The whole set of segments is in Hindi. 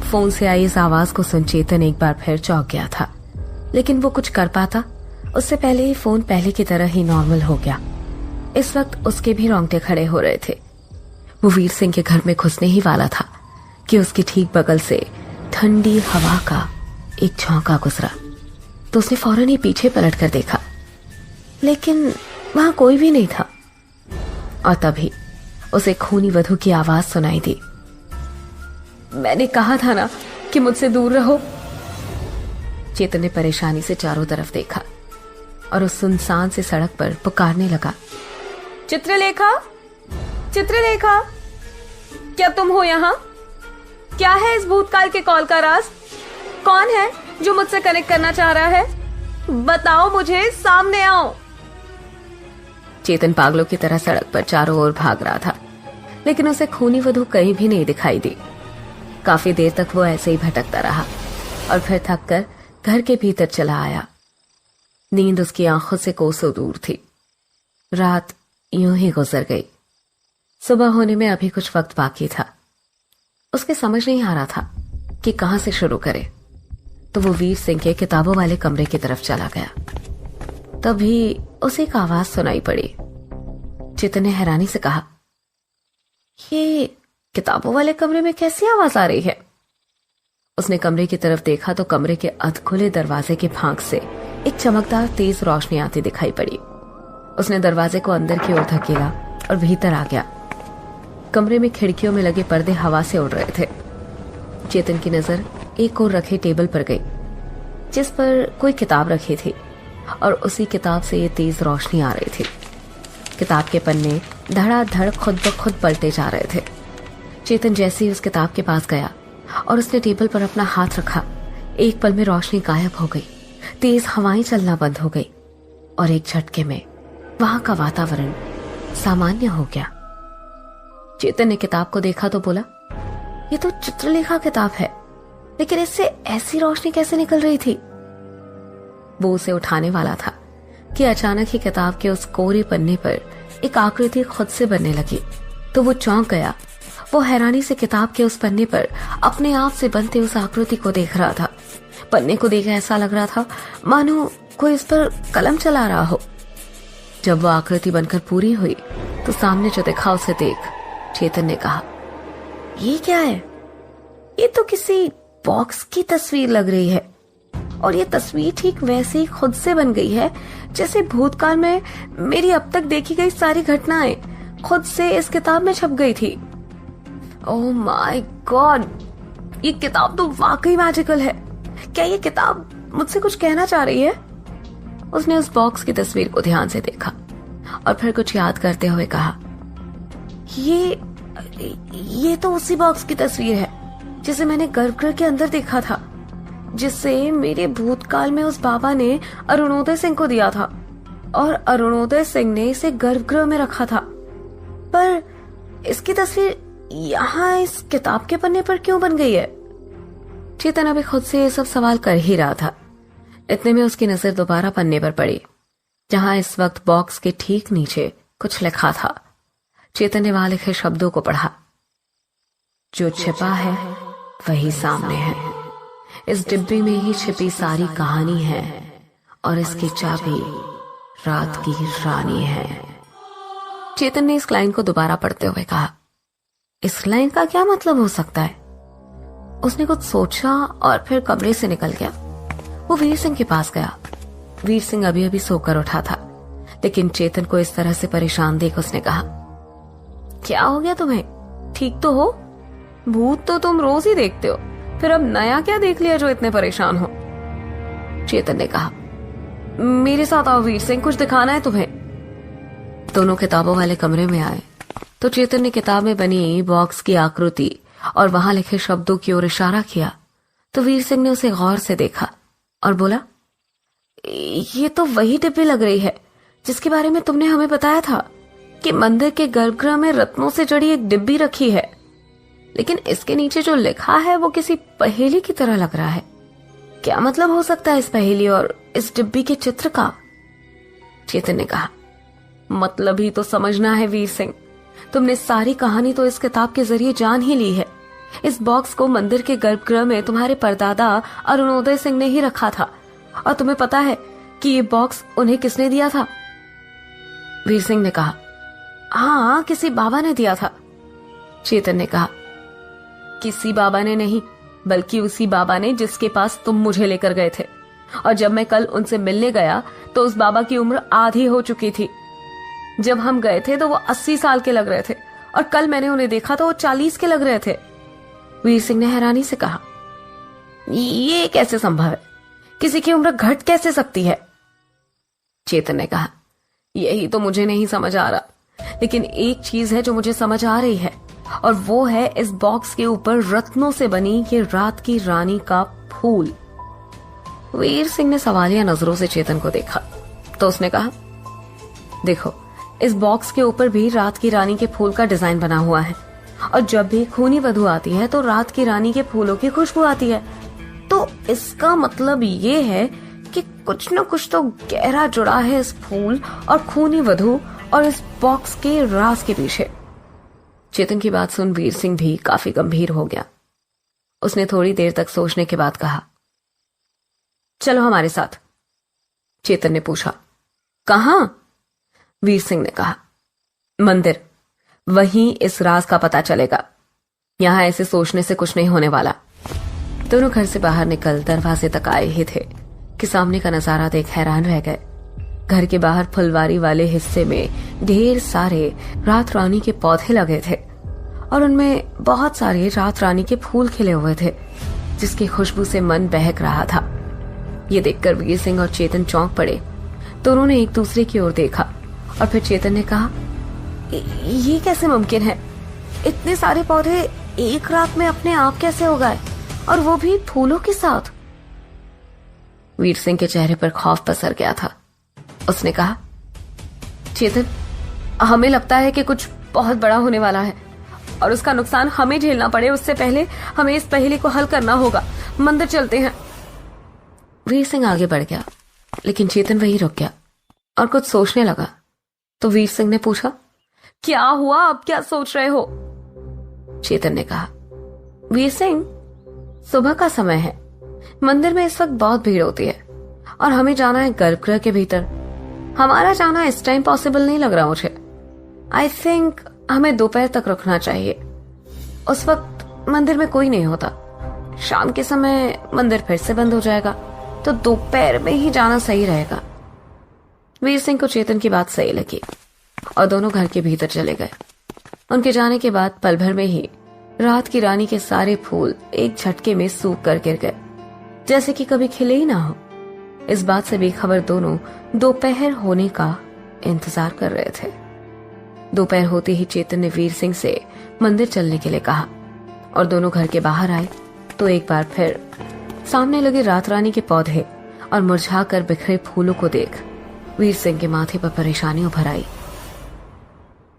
फोन से आई इस आवाज को सुन चेतन एक बार फिर चौंक गया था, लेकिन वो कुछ कर पाता उससे पहले ही फोन पहले की तरह ही नॉर्मल हो गया। इस वक्त उसके भी रोंगटे खड़े हो रहे थे। वो वीर सिंह के घर में घुसने ही वाला था कि उसकी ठीक बगल से ठंडी हवा का एक झोंका गुजरा, तो उसने फौरन ही पीछे पलट कर देखा, लेकिन वहां कोई भी नहीं था। और तभी उसे खूनी वधू की आवाज सुनाई दी, मैंने कहा था ना कि मुझसे दूर रहो। चेतन ने परेशानी से चारों तरफ देखा और उस सुनसान से सड़क पर पुकारने लगा, चित्रलेखा, चित्रलेखा, क्या तुम हो यहाँ? क्या है इस भूतकाल के कॉल का राज? कौन है जो मुझसे कनेक्ट करना चाह रहा है? बताओ मुझे, सामने आओ। चेतन पागलों की तरह सड़क पर चारों ओर भाग रहा था, लेकिन उसे खूनी वधू कहीं भी नहीं दिखाई दी। काफी देर तक वो ऐसे ही भटकता रहा और फिर थक कर घर के भीतर चला आया। नींद उसकी आंखों से कोसों दूर थी। रात यूं ही गुजर गई। सुबह होने में अभी कुछ वक्त बाकी था। उसके समझ नहीं आ रहा था कि कहां से शुरू करे, तो वो वीर सिंह के किताबों वाले कमरे की तरफ चला गया। तभी उसे एक आवाज सुनाई पड़ी। चेतन ने हैरानी से कहा, ये किताबों वाले कमरे में कैसी आवाज आ रही है? उसने कमरे की तरफ देखा तो कमरे के अधखुले दरवाजे के फांक से एक चमकदार तेज रोशनी आती दिखाई पड़ी। उसने दरवाजे को अंदर की ओर धकेला और भीतर आ गया। कमरे में खिड़कियों में लगे पर्दे हवा से उड़ रहे थे। चेतन की नजर एक ओर रखे टेबल पर गई, जिस पर कोई किताब रखी थी और उसी किताब से ये तेज रोशनी आ रही थी। किताब के पन्ने धड़ाधड़ खुद ब खुद पलटे जा रहे थे। चेतन जैसे ही उस किताब के पास गया और उसने टेबल पर अपना हाथ रखा, एक पल में रोशनी गायब हो गई, तेज हवाएं चलना बंद हो गई और एक झटके में वहां का वातावरण सामान्य हो गया। चेतन ने किताब को देखा तो बोला, ये तो चित्रलेखा किताब है, लेकिन इससे ऐसी रोशनी कैसे निकल रही थी? वो उसे उठाने वाला था कि अचानक ही किताब के उस कोरे पन्ने पर एक आकृति खुद से बनने लगी। तो वो चौंक गया। वो हैरानी से किताब के उस पन्ने पर अपने आप से बनते उस आकृति को देख रहा था। पन्ने को देख ऐसा लग रहा था मानो कोई इस पर कलम चला रहा हो। जब वो आकृति बनकर पूरी हुई तो सामने जो दिखा उसे देख चेतन ने कहा, ये क्या है? ये तो किसी बॉक्स की तस्वीर लग रही है, और ये तस्वीर ठीक वैसे ही खुद से बन गई है जैसे भूतकाल में मेरी अब तक देखी गई सारी घटनाएं खुद से इस किताब में छप गई थी। ओह माय गॉड, ये किताब तो वाकई मैजिकल है। क्या ये किताब मुझसे कुछ कहना चाह रही है? उसने उस बॉक्स की तस्वीर को ध्यान से देखा और फिर कुछ याद करते हुए कहा, ये तो उसी बॉक्स की तस्वीर है जिसे मैंने गर्भगृह के अंदर देखा था, जिससे मेरे भूतकाल में उस बाबा ने अरुणोदय सिंह को दिया था और अरुणोदय सिंह ने इसे गर्भगृह में रखा था। पर इसकी तस्वीर यहाँ इस किताब के पन्ने पर क्यों बन गई है? चेतन अभी खुद से ये सब सवाल कर ही रहा था। इतने में उसकी नजर दोबारा पन्ने पर पड़ी, जहां इस वक्त बॉक्स के ठीक नीचे कुछ लिखा था। चेतन ने वहां लिखे शब्दों को पढ़ा, जो छिपा है वही सामने है, इस डिब्बे में ही छिपी सारी कहानी है और इसकी चाबी रात की रानी है। चेतन ने इस लाइन को दोबारा पढ़ते हुए कहा, इस लाइन का क्या मतलब हो सकता है? उसने कुछ सोचा और फिर कमरे से निकल गया। वो वीर सिंह के पास गया। वीर सिंह अभी अभी सोकर उठा था, लेकिन चेतन को इस तरह से परेशान देख उसने कहा, क्या हो गया तुम्हें? ठीक तो हो? भूत तो तुम रोज ही देखते हो, फिर अब नया क्या देख लिया जो इतने परेशान हो? चेतन ने कहा, मेरे साथ आओ वीर सिंह, कुछ दिखाना है तुम्हें। दोनों किताबों वाले कमरे में आए तो चेतन ने किताब में बनी बॉक्स की आकृति और वहां लिखे शब्दों की ओर इशारा किया। तो वीर सिंह ने उसे गौर से देखा और बोला, ये तो वही डिब्बी लग रही है जिसके बारे में तुमने हमें बताया था कि मंदिर के गर्भगृह में रत्नों से जड़ी एक डिब्बी रखी है, लेकिन इसके नीचे जो लिखा है वो किसी पहेली की तरह लग रहा है। क्या मतलब हो सकता है इस पहेली और इस डिब्बी के चित्र का? चेतन ने कहा, मतलब ही तो समझना है वीर सिंह। तुमने सारी कहानी तो इस किताब के जरिए जान ही ली है, इस बॉक्स को मंदिर के गर्भगृह में तुम्हारे परदादा अरुणोदय सिंह ने ही रखा था। और तुम्हें पता है कि ये बॉक्स उन्हें किसने दिया था? वीर सिंह ने कहा। हाँ, किसी बाबा ने दिया था। चेतन ने कहा। किसी बाबा ने नहीं, बल्कि उसी बाबा ने जिसके पास तुम मुझे लेकर गए थे। और जब मैं कल उनसे मिलने गया तो उस बाबा की उम्र आधी हो चुकी थी। जब हम गए थे तो वो 80 साल के लग रहे थे, और कल मैंने उन्हें देखा तो वो 40 के लग रहे थे। वीर सिंह ने हैरानी से कहा। ये कैसे संभव है? किसी की उम्र घट कैसे सकती है? चेतन ने कहा। यही तो मुझे नहीं समझ आ रहा, लेकिन एक चीज है जो मुझे समझ आ रही है, और वो है इस बॉक्स के ऊपर रत्नों से बनी ये रात की रानी का फूल। वीर सिंह ने सवालिया नजरों से चेतन को देखा तो उसने कहा, देखो, इस बॉक्स के ऊपर भी रात की रानी के फूल का डिजाइन बना हुआ है, और जब भी खूनी वधू आती है तो रात की रानी के फूलों की खुशबू आती है। तो इसका मतलब ये है कि कुछ न कुछ तो गहरा जुड़ा है इस फूल और खूनी वधू और इस बॉक्स के राज के पीछे। चेतन की बात सुन वीर सिंह भी काफी गंभीर हो गया। उसने थोड़ी देर तक सोचने के बाद कहा, चलो हमारे साथ। चेतन ने पूछा, कहां? वीर सिंह ने कहा, मंदिर। वहीं इस राज का पता चलेगा। यहां ऐसे सोचने से कुछ नहीं होने वाला। दोनों घर से बाहर निकल दरवाजे तक आए ही थे कि सामने का नजारा देख हैरान रह गए। घर के बाहर फुलवारी वाले हिस्से में ढेर सारे रात रानी के पौधे लगे थे, और उनमें बहुत सारे रात रानी के फूल खिले हुए थे, जिसकी खुशबू से मन बहक रहा था। ये देखकर वीर सिंह और चेतन चौंक पड़े। दोनों ने एक दूसरे की ओर देखा, और फिर चेतन ने कहा, ये कैसे मुमकिन है? इतने सारे पौधे एक रात में अपने आप कैसे उगाए, और वो भी फूलों के साथ? वीर सिंह के चेहरे पर खौफ पसर गया था। उसने कहा, चेतन, हमें लगता है कि कुछ बहुत बड़ा होने वाला है, और उसका नुकसान हमें झेलना पड़े उससे पहले हमें इस पहेली को हल करना होगा। मंदिर चलते हैं। वीर सिंह आगे बढ़ गया, लेकिन चेतन वहीं रुक गया और कुछ सोचने लगा। तो वीर सिंह ने पूछा, क्या हुआ? अब क्या सोच रहे हो? चेतन ने कहा, वीर सिंह, सुबह का समय है, मंदिर में इस वक्त बहुत भीड़ होती है, और हमें जाना है गर्भगृह के भीतर। हमारा जाना इस टाइम पॉसिबल नहीं लग रहा मुझे। आई थिंक हमें दोपहर तक रुकना चाहिए। उस वक्त मंदिर में कोई नहीं होता। शाम के समय मंदिर फिर से बंद हो जाएगा, तो दोपहर में ही जाना सही रहेगा। वीर सिंह को चेतन की बात सही लगी, और दोनों घर के भीतर चले गए। उनके जाने के बाद पल भर में ही रात की रानी के सारे फूल एक झटके में सूख कर गिर गए, जैसे कि कभी खिले ही ना हो। इस बात से बेखबर दोनों दोपहर होने का इंतजार कर रहे थे। दोपहर होते ही चेतन ने वीर सिंह से मंदिर चलने के लिए कहा, और दोनों घर के बाहर आए तो एक बार फिर सामने लगे रात रानी के पौधे और मुरझा कर बिखरे फूलों को देख वीर सिंह के माथे पर परेशानी उभर आई।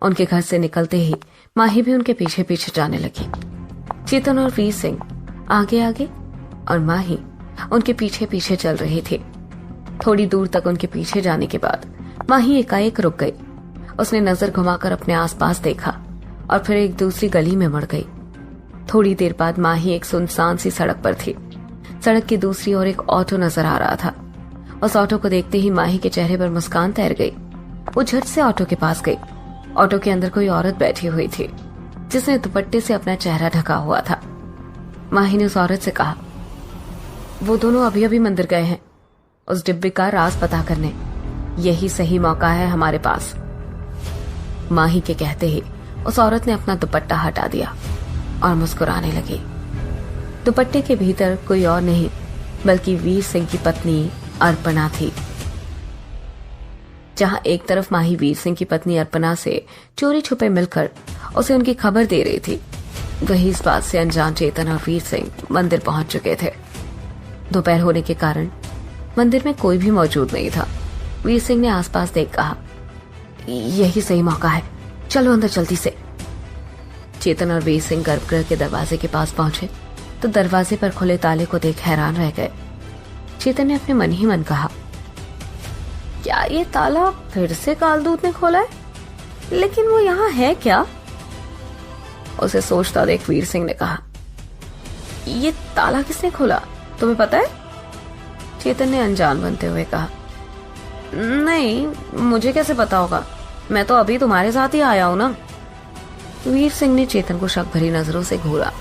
उनके घर से निकलते ही माही भी उनके पीछे पीछे जाने लगी। चेतन और वीर सिंह आगे आगे और माही उनके पीछे पीछे चल रही थी। थोड़ी दूर तक उनके पीछे जाने के बाद माही एकाएक रुक गई। उसने नजर घुमाकर अपने आसपास देखा और फिर एक दूसरी गली में मुड़ गई। थोड़ी देर बाद माही एक सुनसान सी सड़क पर थी। सड़क की दूसरी ओर एक ऑटो नजर आ रहा था। उस ऑटो को देखते ही माही के चेहरे पर मुस्कान तैर गई। वो झट से ऑटो के पास गई। ऑटो के अंदर कोई औरत बैठी हुई थी, जिसने दुपट्टे से अपना चेहरा ढका हुआ था। माही ने उस औरत से कहा, वो दोनों अभी अभी मंदिर गए हैं उस डिब्बे का राज पता करने। यही सही मौका है हमारे पास। माही के कहते ही उस औरत ने अपना दुपट्टा हटा दिया और मुस्कुराने लगी। दुपट्टे के भीतर कोई और नहीं बल्कि वीर सिंह की पत्नी अर्पणा थी। जहां एक तरफ माही वीर सिंह की पत्नी अर्पणा से चोरी छुपे मिलकर उसे उनकी खबर दे रही थी, वही इस बात से अनजान चेतन और वीर सिंह मंदिर पहुंच चुके थे। दोपहर होने के कारण मंदिर में कोई भी मौजूद नहीं था। वीर सिंह ने आसपास देख कहा, यही सही मौका है, चलो अंदर जल्दी से। चेतन और वीर सिंह गर्भगृह के दरवाजे के पास पहुंचे तो दरवाजे पर खुले ताले को देख हैरान रह गए। चेतन ने अपने मन ही मन कहा, क्या ये ताला फिर से कालदूत ने खोला है? लेकिन वो यहाँ है क्या? उसे सोचता देख वीर सिंह ने कहा, ये ताला किसने खोला, तुम्हें पता है? चेतन ने अनजान बनते हुए कहा। नहीं, मुझे कैसे पता होगा, मैं तो अभी तुम्हारे साथ ही आया हूं ना। वीर सिंह ने चेतन को शक भरी नजरों से घूरा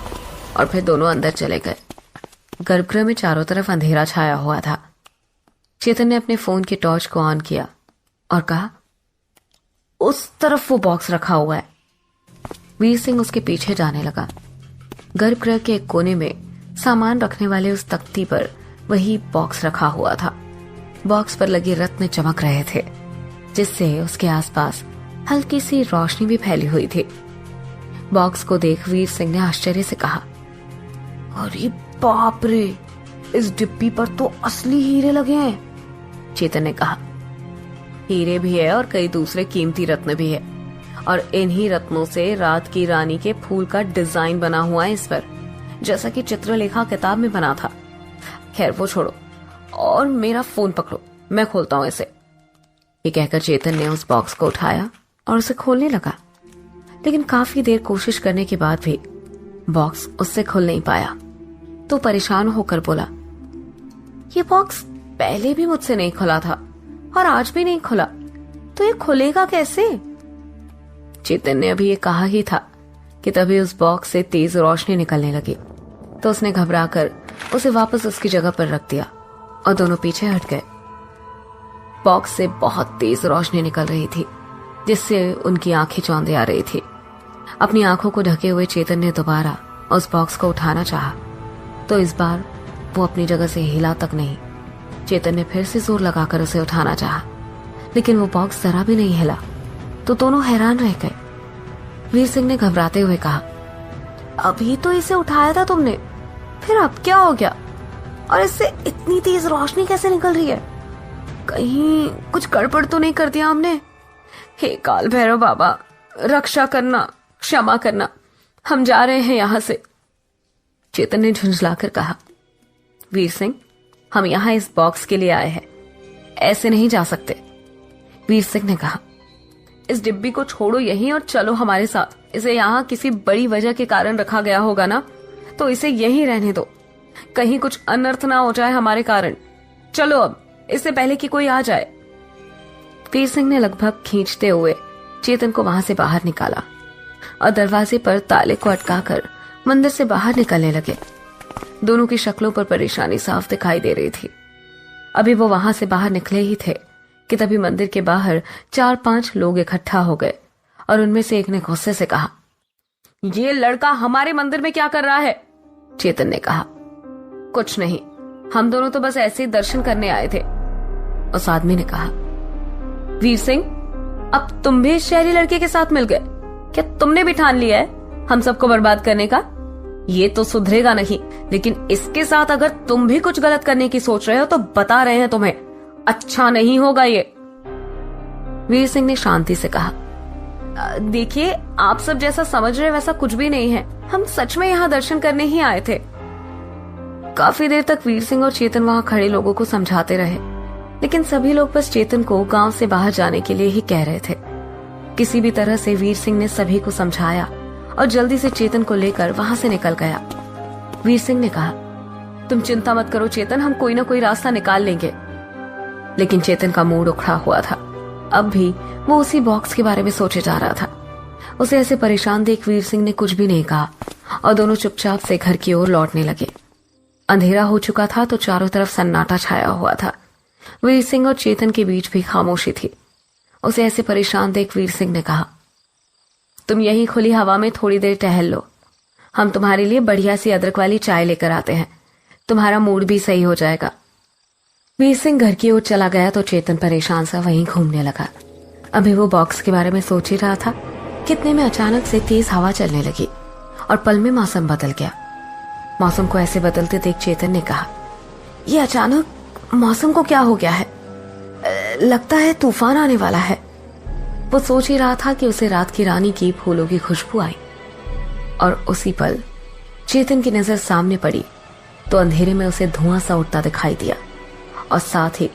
और फिर दोनों अंदर चले गए। गर्भगृह में चारों तरफ अंधेरा छाया हुआ था। चेतन ने अपने फोन की टॉर्च को ऑन किया और कहा, उस तरफ वो बॉक्स रखा हुआ है। वीर सिंह उसके पीछे जाने लगा। गर्भगृह के एक कोने में सामान रखने वाले उस तख्ती पर वही बॉक्स रखा हुआ था। बॉक्स पर लगे रत्न चमक रहे थे, जिससे उसके आसपास हल्की सी रोशनी भी फैली हुई थी। बॉक्स को देख वीर सिंह ने आश्चर्य से कहा, अरे बाप रे, इस डिब्बी पर तो असली हीरे लगे हैं। चेतन ने कहा, हीरे भी है और कई दूसरे कीमती रत्न भी है, और इन्हीं रत्नों से रात की रानी के फूल का डिजाइन बना हुआ है इस पर, जैसा कि चित्रलेखा किताब में बना था। खैर वो छोड़ो और मेरा फोन पकड़ो, मैं खोलता हूं इसे। ये कहकर चेतन ने उस बॉक्स को उठाया और उसे खोलने लगा, लेकिन काफी देर कोशिश करने के बाद भी बॉक्स उससे खुल नहीं पाया। तो परेशान होकर बोला, ये बॉक्स पहले भी मुझसे नहीं खुला था और आज भी नहीं खुला, तो ये खुलेगा कैसे? चेतन ने अभी ये कहा ही था कि तभी उस बॉक्स से तेज रोशनी निकलने लगी। तो उसने घबराकर उसे वापस उसकी जगह पर रख दिया और दोनों पीछे हट गए। बॉक्स से बहुत तेज रोशनी निकल रही थी, जिससे उनकी आंखें चौंधे आ रही थी। अपनी आंखों को ढके हुए चेतन ने दोबारा उस बॉक्स को उठाना चाहा, तो इस बार वो अपनी जगह से हिला तक नहीं। चेतन ने फिर से जोर लगाकर उसे उठाना चाहा, लेकिन वो बॉक्स जरा भी नहीं हिला। तो दोनों हैरान रह गए। वीर सिंह ने घबराते हुए कहा, अभी तो इसे उठाया था तुमने, फिर अब क्या हो गया? और इससे इतनी तेज रोशनी कैसे निकल रही है? कहीं कुछ गड़बड़ तो नहीं कर दिया हमने? हे काल भैरव बाबा, रक्षा करना, क्षमा करना, हम जा रहे हैं यहां से। चेतन ने झुंझलाकर कहा, वीर सिंह, हम यहां इस बॉक्स के लिए आए हैं, ऐसे नहीं जा सकते। वीर सिंह ने कहा, इस डिब्बी को छोड़ो यहीं और चलो हमारे साथ। इसे यहाँ किसी बड़ी वजह के कारण रखा गया होगा ना, तो इसे यहीं रहने दो, कहीं कुछ अनर्थ ना हो जाए हमारे कारण। चलो अब, इससे पहले कि कोई आ जाए। वीर सिंह ने लगभग खींचते हुए चेतन को वहां से बाहर निकाला और दरवाजे पर ताले को अटकाकर मंदिर से बाहर निकलने लगे। दोनों की शक्लों पर परेशानी साफ दिखाई दे रही थी। अभी वो वहां से बाहर निकले ही थे कि तभी मंदिर के बाहर 4-5 लोग इकट्ठा हो गए और उनमें से एक ने गुस्से से कहा, ये लड़का हमारे मंदिर में क्या कर रहा है? चेतन ने कहा, कुछ नहीं, हम दोनों तो बस ऐसे ही दर्शन करने आए थे। उस आदमी ने कहा, वीर सिंह, अब तुम भी इस शहरी लड़के के साथ मिल गए? क्या तुमने भी ठान लिया है हम सबको बर्बाद करने का? ये तो सुधरेगा नहीं, लेकिन इसके साथ अगर तुम भी कुछ गलत करने की सोच रहे हो तो बता रहे हैं तुम्हें, अच्छा नहीं होगा ये। वीर सिंह ने शांति से कहा, देखिए, आप सब जैसा समझ रहे वैसा कुछ भी नहीं है, हम सच में यहाँ दर्शन करने ही आए थे। काफी देर तक वीर सिंह और चेतन वहां खड़े लोगों को समझाते रहे, लेकिन सभी लोग बस चेतन को गांव से बाहर जाने के लिए ही कह रहे थे। किसी भी तरह से वीर सिंह ने सभी को समझाया और जल्दी से चेतन को लेकर वहां से निकल गया। वीर सिंह ने कहा, तुम चिंता मत करो चेतन, हम कोई ना कोई रास्ता निकाल लेंगे। लेकिन चेतन का मूड उखड़ा हुआ था। अब भी वो उसी बॉक्स के बारे में सोचे जा रहा था। उसे ऐसे परेशान देख वीर सिंह ने कुछ भी नहीं कहा और दोनों चुपचाप से घर की ओर लौटने लगे। अंधेरा हो चुका था तो चारों तरफ सन्नाटा छाया हुआ था। वीर सिंह और चेतन के बीच भी खामोशी थी। उसे ऐसे परेशान देख वीर सिंह ने कहा, तुम यहीं खुली हवा में थोड़ी देर टहल लो, हम तुम्हारे लिए बढ़िया सी अदरक वाली चाय लेकर आते हैं, तुम्हारा मूड भी सही हो जाएगा। वीर सिंह घर की ओर चला गया तो चेतन परेशान सा वहीं घूमने लगा। अभी वो बॉक्स के बारे में सोच ही रहा था, कितने में अचानक से तेज हवा चलने लगी और पल में मौसम बदल गया। मौसम को ऐसे बदलते देख चेतन ने कहा, ये अचानक मौसम को क्या हो गया है? लगता है तूफान आने वाला है। वो सोच ही रहा था कि उसे रात की रानी की फूलों की खुशबू आई और उसी पल चेतन की नजर सामने पड़ी तो अंधेरे में उसे धुआं सा उठता दिखाई दिया और साथ ही